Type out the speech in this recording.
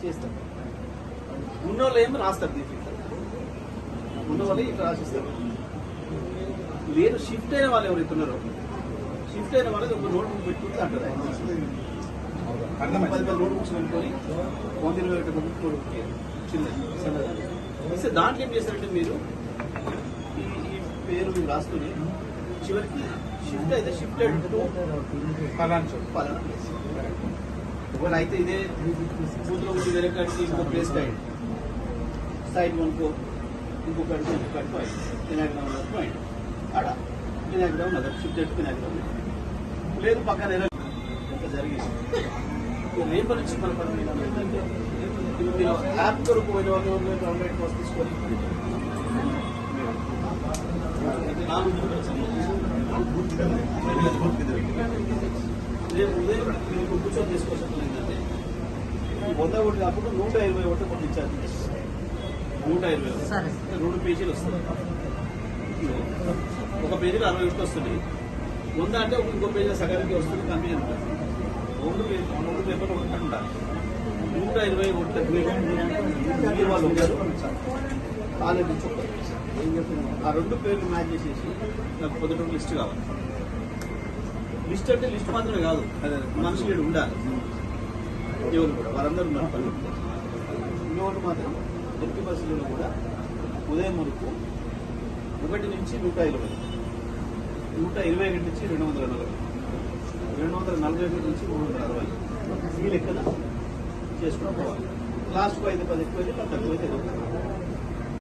చేస్తారు. ఉన్నోళ్ళు ఏమో రాస్తారు దీంట్లో, ఉన్నవాళ్ళు ఇట్లా రాసిస్తారు. లేదు షిఫ్ట్ అయిన వాళ్ళు ఎవరైతే ఉన్నారో, షిఫ్ట్ అయిన వాళ్ళకి ఒక నోట్ బుక్ పెట్టుకుంటే అంటారు. 10 నోట్ బుక్స్ పెట్టుకొని 120 నోట్ బుక్ చిన్నది సన్నది ఇస్తే దాంట్లో ఏం చేస్తారంటే మీరు ఈ పేరు మీరు రాసుకుని చివరికి షిఫ్ట్ అయితే షిఫ్టెడ్ టు పలానా ప్లేస్. ఒకవేళ అయితే ఇదే బూత్లో ఉండి వేరే కాడికి ఇంకో ప్లేస్ సైడ్ వన్కో ఇంకొకటి పాయింట్ వినాయకరావు పాయింట్ ఆడ వినాయకరావు నగర్ షిఫ్టెడ్ వినాయకరావు లేదు పక్కన ఎంత జరిగింది. రేపు నుంచి మన పని ఏంటంటే మీరు యాప్ కొరకు పోయిన వాళ్ళు గవర్నమెంట్ కోసం తీసుకొని రేపు ఉదయం మీకు కూర్చొని తీసుకోవాల్సి ఏంటంటే 100 ఒకటి కాకుండా 120 ఒకటి కొన్ని ఇచ్చారు. 120 2 పేజీలు వస్తుంది. ఒక పేజీలో 60 ఒకటి వస్తుంది. 100 అంటే ఇంకో పేజీలో సగానికి వస్తుంది. కన్ఫ్యూజన్ ఉంటుంది. 2 పేపర్లు ఒకటి ఉండాలి. 120 ఒకటి మీరు వాళ్ళు ఉంటారు ఆల్రెడీ చెప్పారు. ఆ 2 పేర్లు మ్యాచ్ చేసేసి నాకు పొద్దుట లిస్ట్ కావాలి. లిస్ట్ అంటే లిస్ట్ మాత్రమే కాదు, మనుషులు ఉండాలి. ఎవరు కూడా వారందరూ ఉన్నారు. పనులు ఇంకోటి మాత్రం ఎట్టి బస్సులలో కూడా ఉదయం వరకు 1 నుంచి 120, 121 నుంచి 240, 241 నుంచి 360 ఈ లెక్కన చేసుకుని పోవాలి. లాస్ట్కు 5-10 ఎక్కువైతే 10 తక్కువైతే